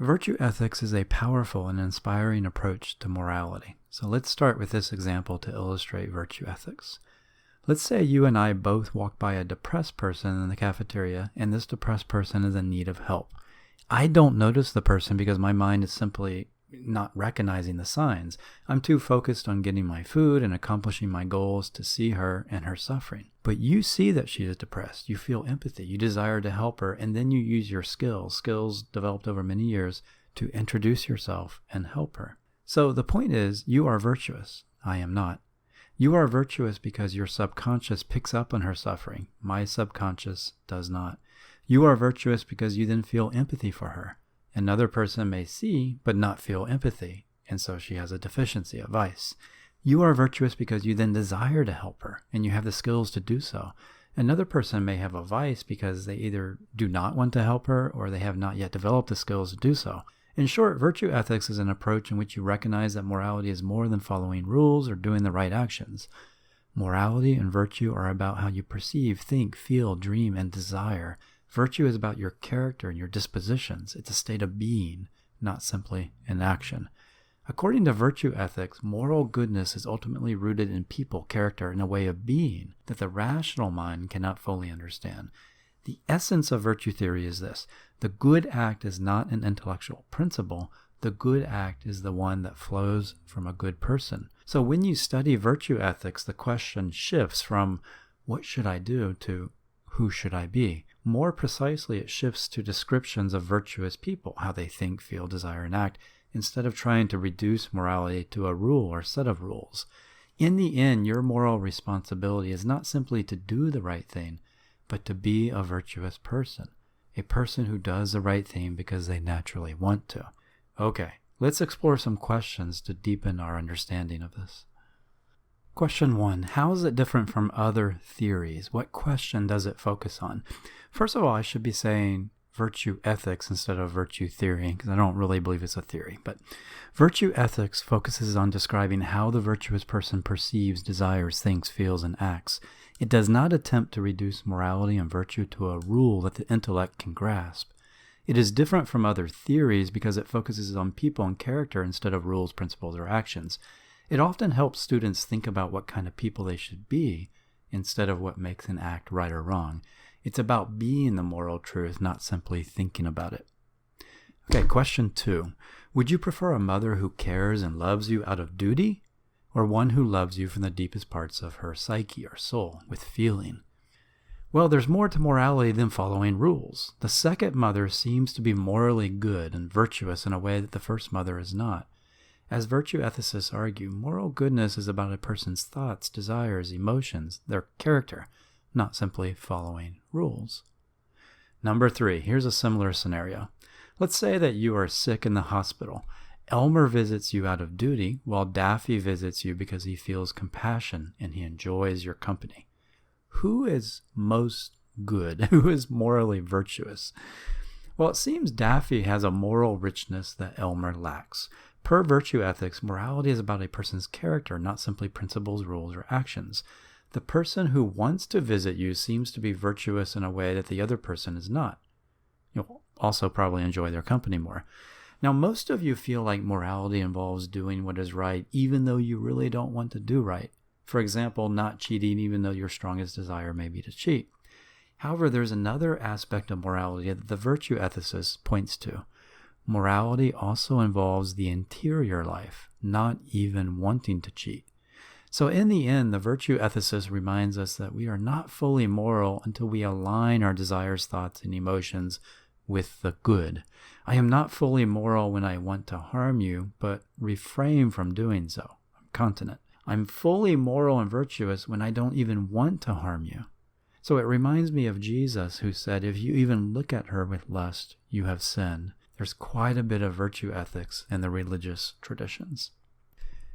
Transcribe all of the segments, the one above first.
Virtue ethics is a powerful and inspiring approach to morality. So let's start with this example to illustrate virtue ethics. Let's say you and I both walk by a depressed person in the cafeteria, and this depressed person is in need of help. I don't notice the person because my mind is simply not recognizing the signs. I'm too focused on getting my food and accomplishing my goals to see her and her suffering. But you see that she is depressed. You feel empathy. You desire to help her, and then you use your skills developed over many years, to introduce yourself and help her. So the point is, you are virtuous. I am not. You are virtuous because your subconscious picks up on her suffering. My subconscious does not. You are virtuous because you then feel empathy for her. Another person may see but not feel empathy, and so she has a deficiency, a vice. You are virtuous because you then desire to help her, and you have the skills to do so. Another person may have a vice because they either do not want to help her or they have not yet developed the skills to do so. In short, virtue ethics is an approach in which you recognize that morality is more than following rules or doing the right actions. Morality and virtue are about how you perceive, think, feel, dream, and desire. Virtue is about your character and your dispositions. It's a state of being, not simply an action. According to virtue ethics, moral goodness is ultimately rooted in people, character, and a way of being that the rational mind cannot fully understand. The essence of virtue theory is this: the good act is not an intellectual principle. The good act is the one that flows from a good person. So when you study virtue ethics, the question shifts from what should I do to who should I be? More precisely, it shifts to descriptions of virtuous people, how they think, feel, desire, and act, instead of trying to reduce morality to a rule or set of rules. In the end, your moral responsibility is not simply to do the right thing, but to be a virtuous person, a person who does the right thing because they naturally want to. Okay, let's explore some questions to deepen our understanding of this. Question 1. How is it different from other theories? What question does it focus on? First of all, I should be saying virtue ethics instead of virtue theory, because I don't really believe it's a theory. But virtue ethics focuses on describing how the virtuous person perceives, desires, thinks, feels, and acts. It does not attempt to reduce morality and virtue to a rule that the intellect can grasp. It is different from other theories because it focuses on people and character instead of rules, principles, or actions. It often helps students think about what kind of people they should be instead of what makes an act right or wrong. It's about being the moral truth, not simply thinking about it. Okay, question 2. Would you prefer a mother who cares and loves you out of duty, or one who loves you from the deepest parts of her psyche or soul, with feeling? Well, there's more to morality than following rules. The second mother seems to be morally good and virtuous in a way that the first mother is not. As virtue ethicists argue, moral goodness is about a person's thoughts, desires, emotions, their character, not simply following rules. Number 3, here's a similar scenario. Let's say that you are sick in the hospital. Elmer visits you out of duty, while Daffy visits you because he feels compassion and he enjoys your company. Who is most good? Who is morally virtuous? Well, it seems Daffy has a moral richness that Elmer lacks. Per virtue ethics, morality is about a person's character, not simply principles, rules, or actions. The person who wants to visit you seems to be virtuous in a way that the other person is not. You'll also probably enjoy their company more. Now, most of you feel like morality involves doing what is right, even though you really don't want to do right. For example, not cheating, even though your strongest desire may be to cheat. However, there's another aspect of morality that the virtue ethicist points to. Morality also involves the interior life, not even wanting to cheat. So in the end, the virtue ethicist reminds us that we are not fully moral until we align our desires, thoughts, and emotions with the good. I am not fully moral when I want to harm you, but refrain from doing so. I'm continent. I'm fully moral and virtuous when I don't even want to harm you. So it reminds me of Jesus, who said, if you even look at her with lust, you have sinned. There's quite a bit of virtue ethics in the religious traditions.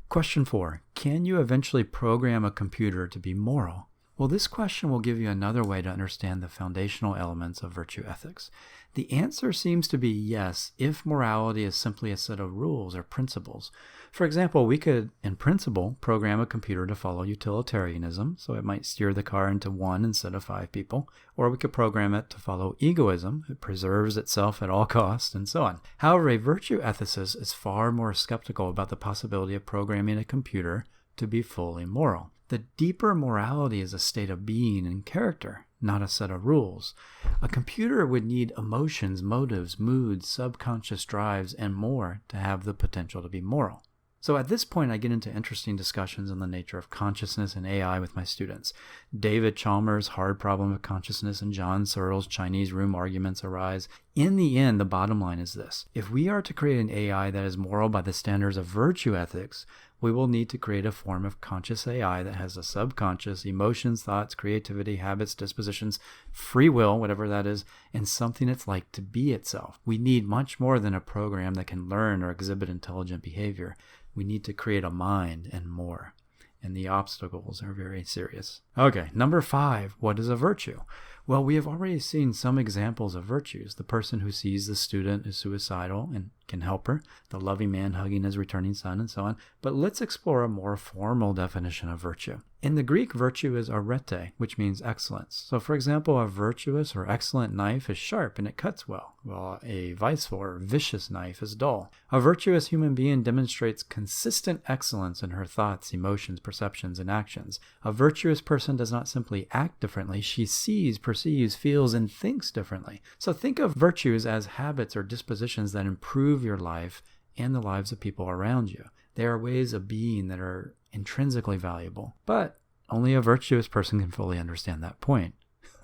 Question 4. Can you eventually program a computer to be moral? Well, this question will give you another way to understand the foundational elements of virtue ethics. The answer seems to be yes, if morality is simply a set of rules or principles. For example, we could, in principle, program a computer to follow utilitarianism, so it might steer the car into 1 instead of 5 people. Or we could program it to follow egoism, it preserves itself at all costs, and so on. However, a virtue ethicist is far more skeptical about the possibility of programming a computer to be fully moral. The deeper morality is a state of being and character, not a set of rules. A computer would need emotions, motives, moods, subconscious drives, and more to have the potential to be moral. So at this point, I get into interesting discussions on the nature of consciousness and AI with my students. David Chalmers' hard problem of consciousness and John Searle's Chinese room arguments arise. In the end, the bottom line is this. If we are to create an AI that is moral by the standards of virtue ethics, we will need to create a form of conscious AI that has a subconscious, emotions, thoughts, creativity, habits, dispositions, free will, whatever that is, and something it's like to be itself. We need much more than a program that can learn or exhibit intelligent behavior. We need to create a mind and more. And the obstacles are very serious. Okay, number 5, what is a virtue? Well, we have already seen some examples of virtues. The person who sees the student is suicidal and can help her, the loving man hugging his returning son, and so on. But let's explore a more formal definition of virtue. In the Greek, virtue is arete, which means excellence. So for example, a virtuous or excellent knife is sharp and it cuts well, while a viceful or vicious knife is dull. A virtuous human being demonstrates consistent excellence in her thoughts, emotions, perceptions, and actions. A virtuous person does not simply act differently, she sees, perceives, feels, and thinks differently. So think of virtues as habits or dispositions that improve your life and the lives of people around you. They are ways of being that are intrinsically valuable, but only a virtuous person can fully understand that point.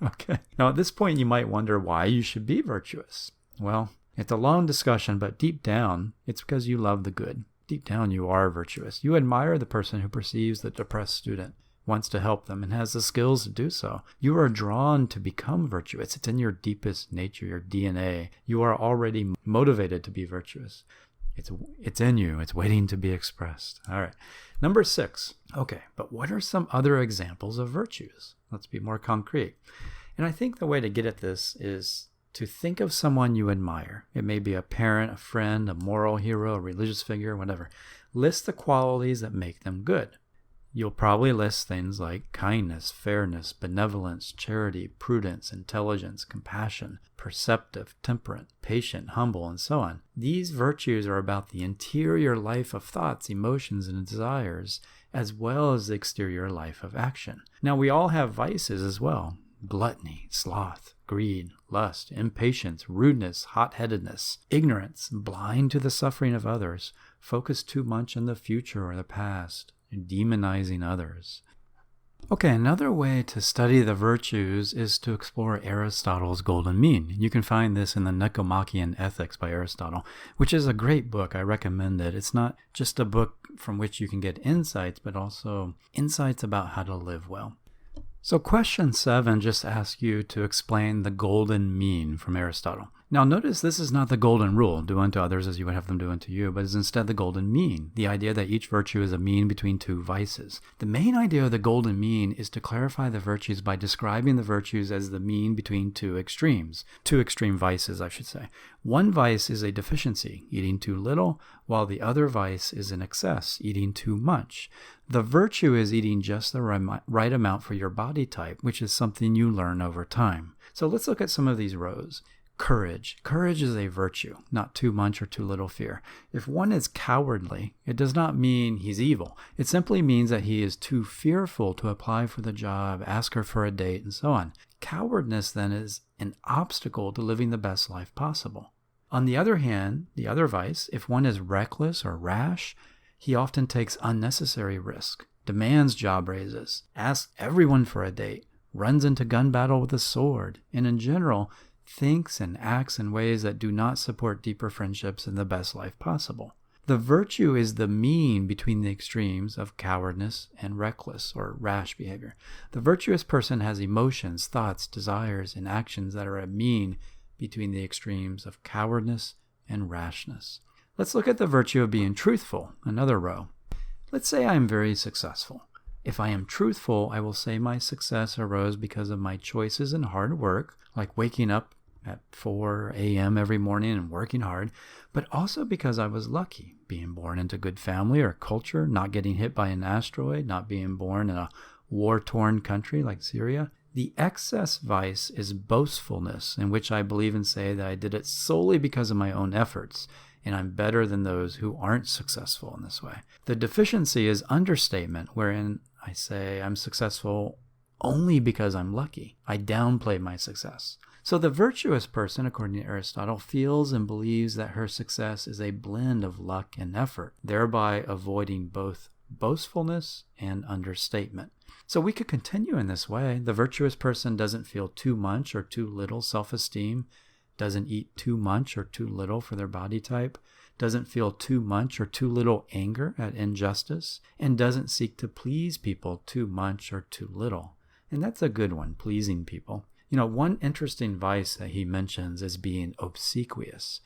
Okay. Now at this point you might wonder why you should be virtuous. Well, it's a long discussion, but deep down, it's because you love the good. Deep down you are virtuous. You admire the person who perceives the depressed student, wants to help them, and has the skills to do so. You are drawn to become virtuous. It's in your deepest nature, your DNA. You are already motivated to be virtuous. It's in you. It's waiting to be expressed. All right. Number 6. Okay, but what are some other examples of virtues? Let's be more concrete. And I think the way to get at this is to think of someone you admire. It may be a parent, a friend, a moral hero, a religious figure, whatever. List the qualities that make them good. You'll probably list things like kindness, fairness, benevolence, charity, prudence, intelligence, compassion, perceptive, temperate, patient, humble, and so on. These virtues are about the interior life of thoughts, emotions, and desires, as well as the exterior life of action. Now, we all have vices as well. Gluttony, sloth, greed, lust, impatience, rudeness, hot-headedness, ignorance, blind to the suffering of others, focus too much on the future or the past, demonizing others. Okay, another way to study the virtues is to explore Aristotle's golden mean. You can find this in the Nicomachean Ethics by Aristotle, which is a great book. I recommend it. It's not just a book from which you can get insights, but also insights about how to live well. So question 7 just asks you to explain the golden mean from Aristotle. Now notice this is not the golden rule, do unto others as you would have them do unto you, but is instead the golden mean, the idea that each virtue is a mean between two vices. The main idea of the golden mean is to clarify the virtues by describing the virtues as the mean between two extreme vices, I should say. One vice is a deficiency, eating too little, while the other vice is an excess, eating too much. The virtue is eating just the right amount for your body type, which is something you learn over time. So let's look at some of these rows. Courage. Courage is a virtue, not too much or too little fear. If one is cowardly, it does not mean he's evil. It simply means that he is too fearful to apply for the job, ask her for a date, and so on. Cowardice then is an obstacle to living the best life possible. On the other hand, the other vice, if one is reckless or rash, he often takes unnecessary risk, demands job raises, asks everyone for a date, runs into gun battle with a sword, and in general, thinks and acts in ways that do not support deeper friendships and the best life possible. The virtue is the mean between the extremes of cowardice and reckless or rash behavior. The virtuous person has emotions, thoughts, desires, and actions that are a mean between the extremes of cowardice and rashness. Let's look at the virtue of being truthful, another row. Let's say I'm very successful. If I am truthful, I will say my success arose because of my choices and hard work, like waking up at 4 a.m. every morning and working hard, but also because I was lucky, being born into good family or culture, not getting hit by an asteroid, not being born in a war-torn country like Syria. The excess vice is boastfulness, in which I believe and say that I did it solely because of my own efforts, and I'm better than those who aren't successful in this way. The deficiency is understatement, wherein I say I'm successful only because I'm lucky. I downplay my success. So the virtuous person, according to Aristotle, feels and believes that her success is a blend of luck and effort, thereby avoiding both boastfulness and understatement. So we could continue in this way. The virtuous person doesn't feel too much or too little self-esteem, doesn't eat too much or too little for their body type, doesn't feel too much or too little anger at injustice, and doesn't seek to please people too much or too little. And that's a good one, pleasing people. One interesting vice that he mentions is being obsequious.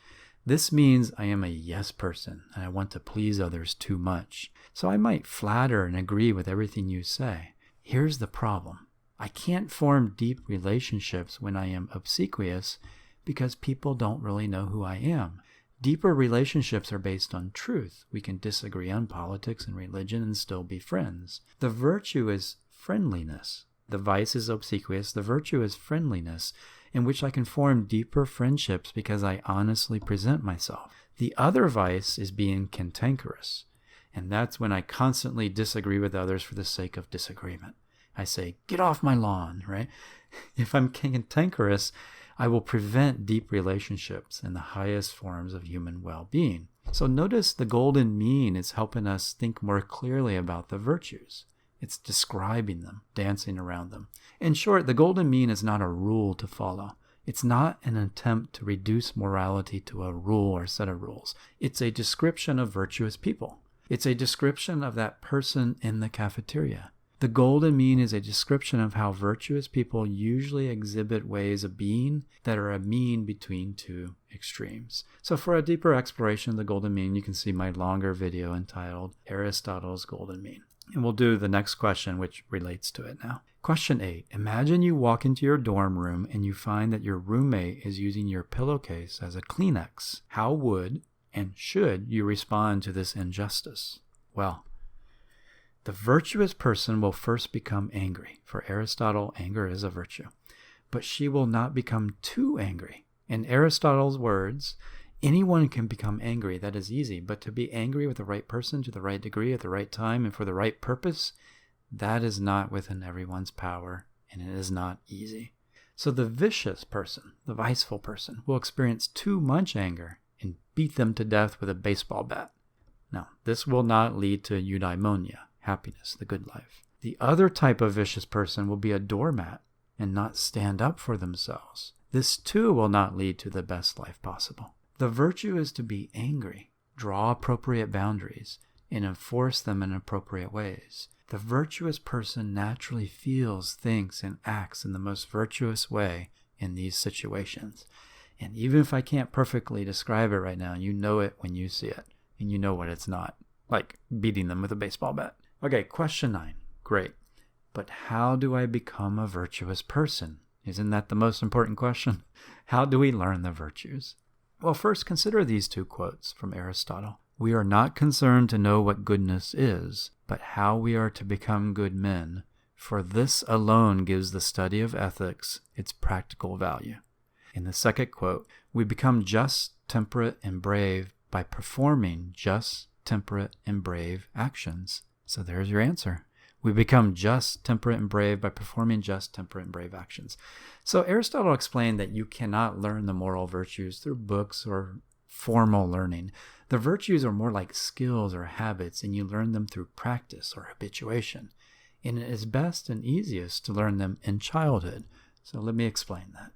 This means I am a yes person and I want to please others too much. So I might flatter and agree with everything you say. Here's the problem. I can't form deep relationships when I am obsequious because people don't really know who I am. Deeper relationships are based on truth. We can disagree on politics and religion and still be friends. The virtue is friendliness. The vice is obsequious. The virtue is friendliness, in which I can form deeper friendships because I honestly present myself. The other vice is being cantankerous, and that's when I constantly disagree with others for the sake of disagreement. I say, get off my lawn, right? If I'm cantankerous, I will prevent deep relationships and the highest forms of human well-being. So notice the golden mean is helping us think more clearly about the virtues. It's describing them, dancing around them. In short, the golden mean is not a rule to follow. It's not an attempt to reduce morality to a rule or set of rules. It's a description of virtuous people. It's a description of that person in the cafeteria. The golden mean is a description of how virtuous people usually exhibit ways of being that are a mean between two extremes. So for a deeper exploration of the golden mean, you can see my longer video entitled Aristotle's Golden Mean. And we'll do the next question, which relates to it now. Question 8. Imagine you walk into your dorm room and you find that your roommate is using your pillowcase as a Kleenex. How would and should you respond to this injustice? Well, the virtuous person will first become angry. For Aristotle, anger is a virtue. But she will not become too angry. In Aristotle's words, anyone can become angry. That is easy. But to be angry with the right person to the right degree at the right time and for the right purpose, that is not within everyone's power, and it is not easy. So the vicious person, the viceful person, will experience too much anger and beat them to death with a baseball bat. Now, this will not lead to eudaimonia, happiness, the good life. The other type of vicious person will be a doormat and not stand up for themselves. This too will not lead to the best life possible. The virtue is to be angry, draw appropriate boundaries, and enforce them in appropriate ways. The virtuous person naturally feels, thinks, and acts in the most virtuous way in these situations. And even if I can't perfectly describe it right now, you know it when you see it, and you know what it's not, like beating them with a baseball bat. Okay, question 9. Great. But how do I become a virtuous person? Isn't that the most important question? How do we learn the virtues? Well, first consider these two quotes from Aristotle. We are not concerned to know what goodness is, but how we are to become good men, for this alone gives the study of ethics its practical value. In the second quote, we become just, temperate, and brave by performing just, temperate, and brave actions. So there's your answer. We become just, temperate, and brave by performing just, temperate, and brave actions. So Aristotle explained that you cannot learn the moral virtues through books or formal learning. The virtues are more like skills or habits, and you learn them through practice or habituation. And it is best and easiest to learn them in childhood. So let me explain that.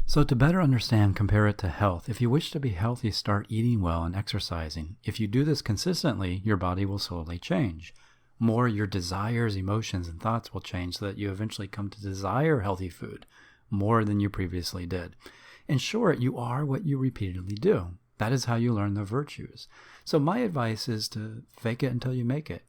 So to better understand, compare it to health. If you wish to be healthy, start eating well and exercising. If you do this consistently, your body will slowly change. More, your desires, emotions, and thoughts will change so that you eventually come to desire healthy food more than you previously did. In short, you are what you repeatedly do. That is how you learn the virtues. So my advice is to fake it until you make it.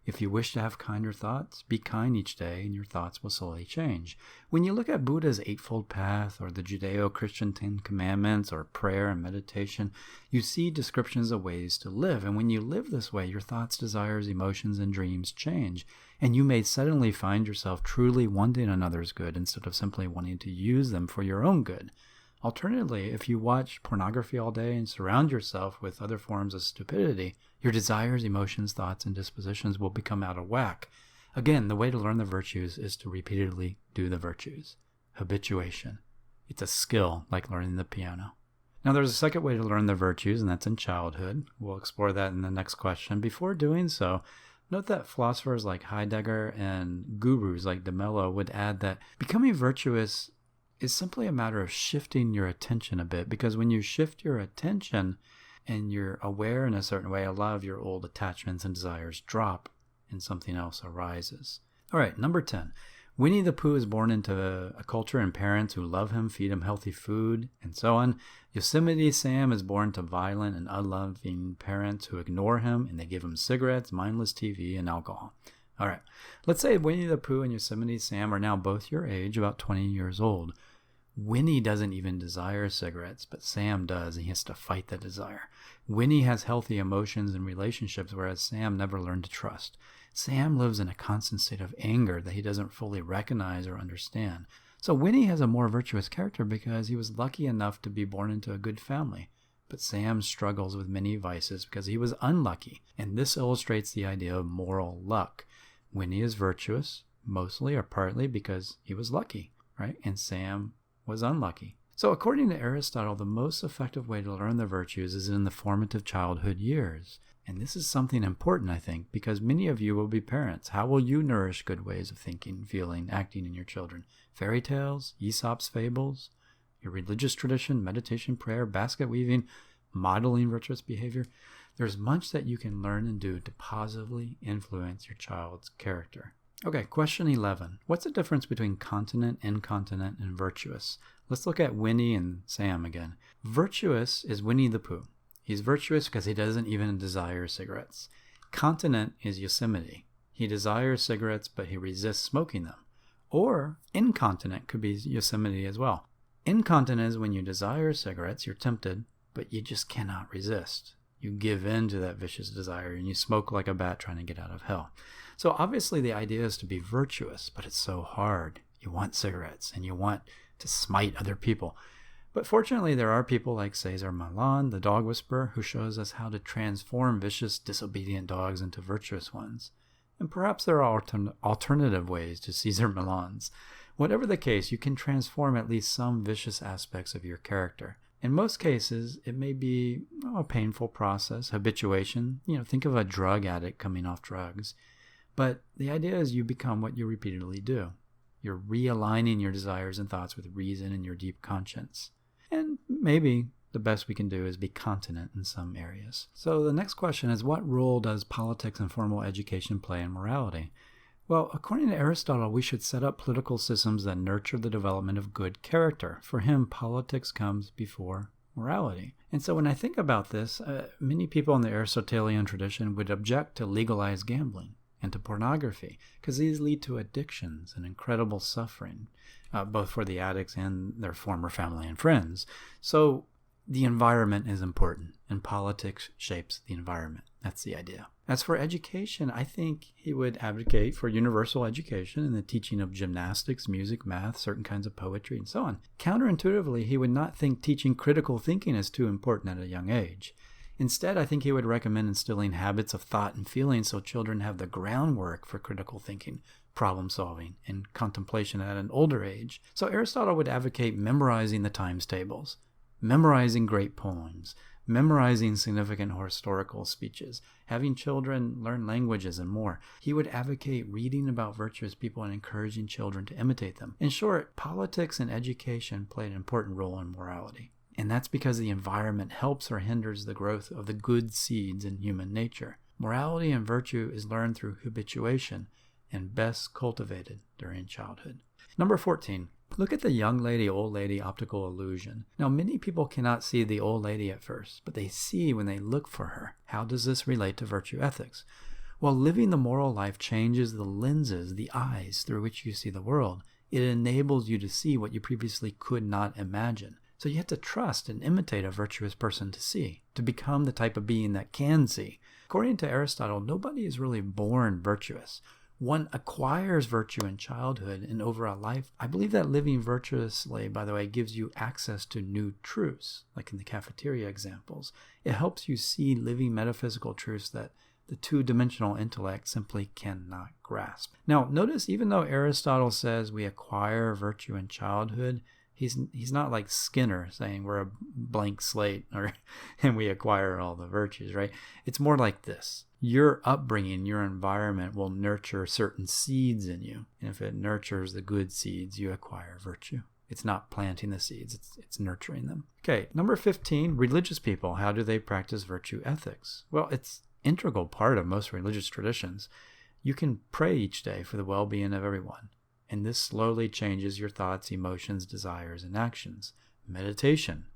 If you wish to have kinder thoughts, be kind each day and your thoughts will slowly change. When you look at Buddha's Eightfold Path or the Judeo-Christian Ten Commandments or prayer and meditation, you see descriptions of ways to live. And when you live this way, your thoughts, desires, emotions, and dreams change. And you may suddenly find yourself truly wanting another's good instead of simply wanting to use them for your own good. Alternatively, if you watch pornography all day and surround yourself with other forms of stupidity, your desires, emotions, thoughts, and dispositions will become out of whack. Again, the way to learn the virtues is to repeatedly do the virtues. Habituation. It's a skill like learning the piano. Now, there's a second way to learn the virtues, and that's in childhood. We'll explore that in the next question. Before doing so, note that philosophers like Heidegger and gurus like de Mello would add that becoming virtuous is simply a matter of shifting your attention a bit, because when you shift your attention and you're aware in a certain way, a lot of your old attachments and desires drop and something else arises. All right, number 10. Winnie the Pooh is born into a culture and parents who love him, feed him healthy food, and so on. Yosemite Sam is born to violent and unloving parents who ignore him, and they give him cigarettes, mindless TV, and alcohol. All right, let's say Winnie the Pooh and Yosemite Sam are now both your age, about 20 years old. Winnie doesn't even desire cigarettes, but Sam does, and he has to fight the desire. Winnie has healthy emotions and relationships, whereas Sam never learned to trust. Sam lives in a constant state of anger that he doesn't fully recognize or understand. So Winnie has a more virtuous character because he was lucky enough to be born into a good family. But Sam struggles with many vices because he was unlucky, and this illustrates the idea of moral luck. Winnie is virtuous, mostly or partly because he was lucky, right? And Sam was unlucky. So according to Aristotle, the most effective way to learn the virtues is in the formative childhood years. And this is something important, I think, because many of you will be parents. How will you nourish good ways of thinking, feeling, acting in your children? Fairy tales, Aesop's fables, your religious tradition, meditation, prayer, basket weaving, modeling virtuous behavior. There's much that you can learn and do to positively influence your child's character. Okay, question 11. What's the difference between continent, incontinent, and virtuous? Let's look at Winnie and Sam again. Virtuous is Winnie the Pooh. He's virtuous because he doesn't even desire cigarettes. Continent is Yosemite. He desires cigarettes, but he resists smoking them. Or incontinent could be Yosemite as well. Incontinent is when you desire cigarettes, you're tempted, but you just cannot resist. You give in to that vicious desire and you smoke like a bat trying to get out of hell. So obviously the idea is to be virtuous, but it's so hard. You want cigarettes and you want to smite other people. But fortunately, there are people like Cesar Millan, the dog whisperer, who shows us how to transform vicious, disobedient dogs into virtuous ones. And perhaps there are alternative ways to Cesar Millan's. Whatever the case, you can transform at least some vicious aspects of your character. In most cases, it may be a painful process, habituation. Think of a drug addict coming off drugs. But the idea is you become what you repeatedly do. You're realigning your desires and thoughts with reason and your deep conscience. And maybe the best we can do is be continent in some areas. So the next question is, what role does politics and formal education play in morality? Well, according to Aristotle, we should set up political systems that nurture the development of good character. For him, politics comes before morality. And so when I think about this, many people in the Aristotelian tradition would object to legalized gambling and to pornography, because these lead to addictions and incredible suffering, both for the addicts and their former family and friends. So the environment is important, and politics shapes the environment. That's the idea. As for education, I think he would advocate for universal education and the teaching of gymnastics, music, math, certain kinds of poetry, and so on. Counterintuitively, he would not think teaching critical thinking is too important at a young age. Instead, I think he would recommend instilling habits of thought and feeling so children have the groundwork for critical thinking, problem solving, and contemplation at an older age. So Aristotle would advocate memorizing the times tables, memorizing great poems, memorizing significant historical speeches, having children learn languages, and more. He would advocate reading about virtuous people and encouraging children to imitate them. In short, politics and education play an important role in morality. And that's because the environment helps or hinders the growth of the good seeds in human nature. Morality and virtue is learned through habituation and best cultivated during childhood. Number 14. Look at the young lady, old lady optical illusion. Now, many people cannot see the old lady at first, but they see when they look for her. How does this relate to virtue ethics? While living the moral life changes the lenses, the eyes through which you see the world, it enables you to see what you previously could not imagine. So you have to trust and imitate a virtuous person to see, to become the type of being that can see. According to Aristotle, nobody is really born virtuous. One acquires virtue in childhood and over a life. I believe that living virtuously, by the way, gives you access to new truths, like in the cafeteria examples. It helps you see living metaphysical truths that the two-dimensional intellect simply cannot grasp. Now, notice even though Aristotle says we acquire virtue in childhood, he's not like Skinner saying we're a blank slate and we acquire all the virtues, right? It's more like this. Your upbringing, your environment will nurture certain seeds in you. And if it nurtures the good seeds, you acquire virtue. It's not planting the seeds, it's nurturing them. Okay, number 15, religious people. How do they practice virtue ethics? Well, it's integral part of most religious traditions. You can pray each day for the well-being of everyone. And this slowly changes your thoughts, emotions, desires, and actions. Meditation.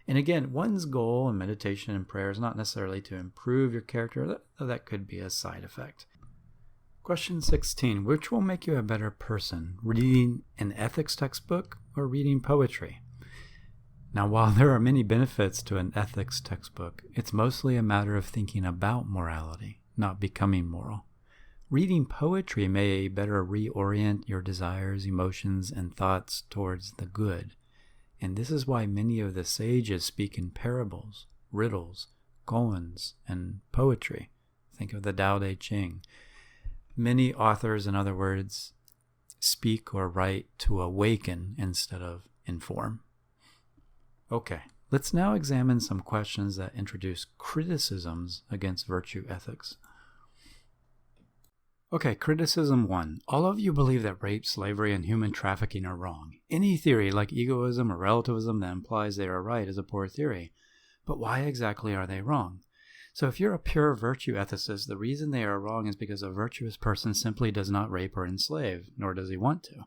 And again, one's goal in meditation and prayer is not necessarily to improve your character. That could be a side effect. Question 16. Which will make you a better person? Reading an ethics textbook or reading poetry? Now, while there are many benefits to an ethics textbook, it's mostly a matter of thinking about morality, not becoming moral. Reading poetry may better reorient your desires, emotions, and thoughts towards the good. And this is why many of the sages speak in parables, riddles, koans, and poetry. Think of the Tao Te Ching. Many authors, in other words, speak or write to awaken instead of inform. Okay, let's now examine some questions that introduce criticisms against virtue ethics. Okay, criticism 1. All of you believe that rape, slavery, and human trafficking are wrong. Any theory like egoism or relativism that implies they are right is a poor theory. But why exactly are they wrong? So if you're a pure virtue ethicist, the reason they are wrong is because a virtuous person simply does not rape or enslave, nor does he want to.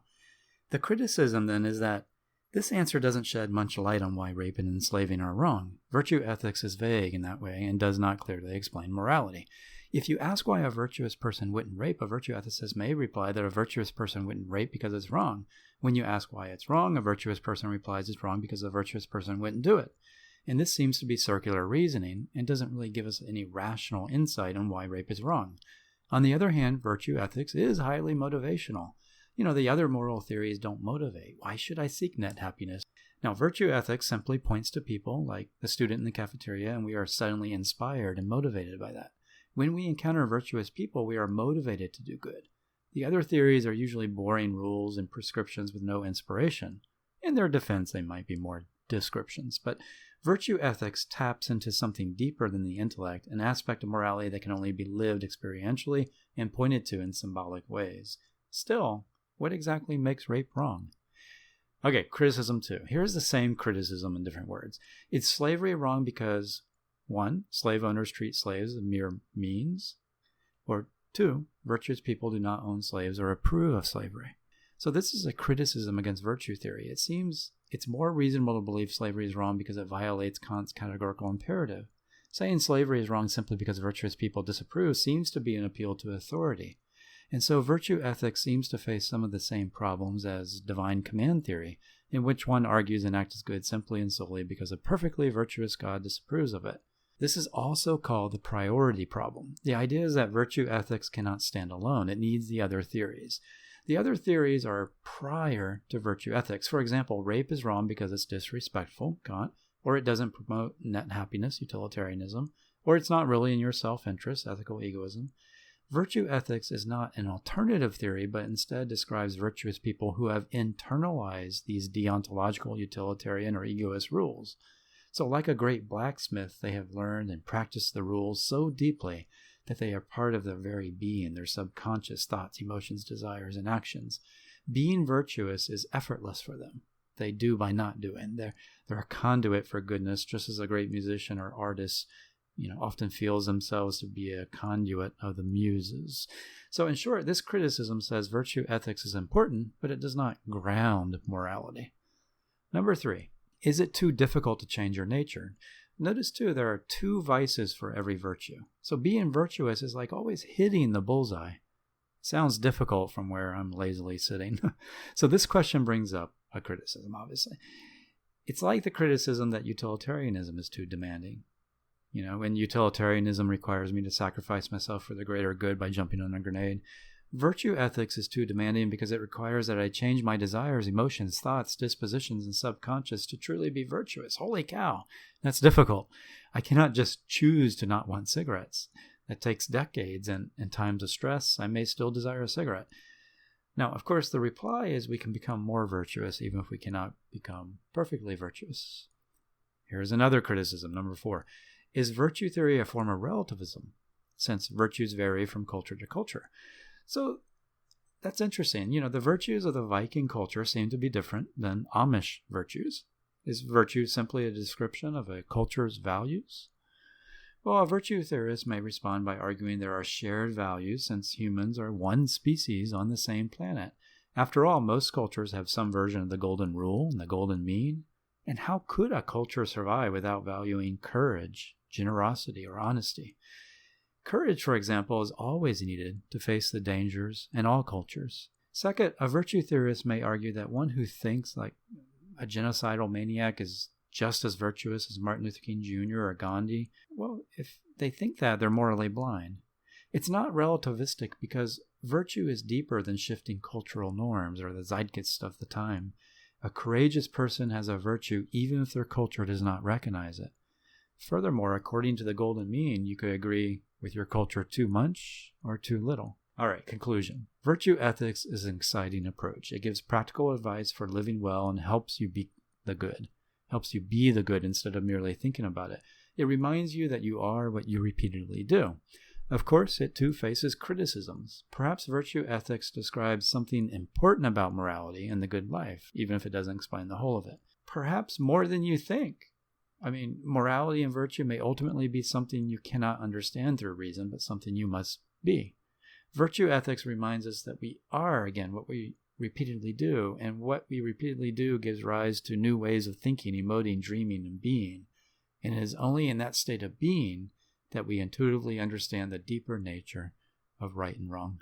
The criticism then is that this answer doesn't shed much light on why rape and enslaving are wrong. Virtue ethics is vague in that way and does not clearly explain morality. If you ask why a virtuous person wouldn't rape, a virtue ethicist may reply that a virtuous person wouldn't rape because it's wrong. When you ask why it's wrong, a virtuous person replies it's wrong because a virtuous person wouldn't do it. And this seems to be circular reasoning and doesn't really give us any rational insight on why rape is wrong. On the other hand, virtue ethics is highly motivational. The other moral theories don't motivate. Why should I seek net happiness? Now, virtue ethics simply points to people like the student in the cafeteria, and we are suddenly inspired and motivated by that. When we encounter virtuous people, we are motivated to do good. The other theories are usually boring rules and prescriptions with no inspiration. In their defense, they might be more descriptions, but virtue ethics taps into something deeper than the intellect, an aspect of morality that can only be lived experientially and pointed to in symbolic ways. Still, what exactly makes rape wrong? Okay, criticism 2. Here's the same criticism in different words. Is slavery wrong because 1. Slave owners treat slaves as mere means? Or 2. Virtuous people do not own slaves or approve of slavery. So this is a criticism against virtue theory. It seems it's more reasonable to believe slavery is wrong because it violates Kant's categorical imperative. Saying slavery is wrong simply because virtuous people disapprove seems to be an appeal to authority. And so virtue ethics seems to face some of the same problems as divine command theory, in which one argues an act is good simply and solely because a perfectly virtuous God disapproves of it. This is also called the priority problem. The idea is that virtue ethics cannot stand alone. It needs the other theories. The other theories are prior to virtue ethics. For example, rape is wrong because it's disrespectful, Kant, or it doesn't promote net happiness, utilitarianism, or it's not really in your self-interest, ethical egoism. Virtue ethics is not an alternative theory, but instead describes virtuous people who have internalized these deontological, utilitarian, or egoist rules. So like a great blacksmith, they have learned and practiced the rules so deeply that they are part of their very being, their subconscious thoughts, emotions, desires, and actions. Being virtuous is effortless for them. They do by not doing. They're a conduit for goodness, just as a great musician or artist often feels themselves to be a conduit of the muses. So in short, this criticism says virtue ethics is important, but it does not ground morality. Number 3, is it too difficult to change your nature? Notice too, there are 2 vices for every virtue. So being virtuous is like always hitting the bullseye. Sounds difficult from where I'm lazily sitting. So this question brings up a criticism, obviously. It's like the criticism that utilitarianism is too demanding. When utilitarianism requires me to sacrifice myself for the greater good by jumping on a grenade, virtue ethics is too demanding because it requires that I change my desires, emotions, thoughts, dispositions, and subconscious to truly be virtuous. Holy cow, that's difficult. I cannot just choose to not want cigarettes. That takes decades, and in times of stress, I may still desire a cigarette. Now, of course, the reply is we can become more virtuous even if we cannot become perfectly virtuous. Here's another criticism, number 4. Is virtue theory a form of relativism, since virtues vary from culture to culture? So that's interesting. The virtues of the Viking culture seem to be different than Amish virtues. Is virtue simply a description of a culture's values? Well, a virtue theorist may respond by arguing there are shared values since humans are one species on the same planet. After all, most cultures have some version of the golden rule and the golden mean. And how could a culture survive without valuing courage, generosity, or honesty? Courage, for example, is always needed to face the dangers in all cultures. Second, a virtue theorist may argue that one who thinks like a genocidal maniac is just as virtuous as Martin Luther King Jr. or Gandhi. Well, if they think that, they're morally blind. It's not relativistic because virtue is deeper than shifting cultural norms or the zeitgeist of the time. A courageous person has a virtue even if their culture does not recognize it. Furthermore, according to the golden mean, you could agree with your culture too much or too little. All right, conclusion. Virtue ethics is an exciting approach. It gives practical advice for living well and helps you be the good. Helps you be the good instead of merely thinking about it. It reminds you that you are what you repeatedly do. Of course, it too faces criticisms. Perhaps virtue ethics describes something important about morality and the good life, even if it doesn't explain the whole of it. Perhaps more than you think. Morality and virtue may ultimately be something you cannot understand through reason, but something you must be. Virtue ethics reminds us that we are, again, what we repeatedly do, and what we repeatedly do gives rise to new ways of thinking, emoting, dreaming, and being. And it is only in that state of being that we intuitively understand the deeper nature of right and wrong.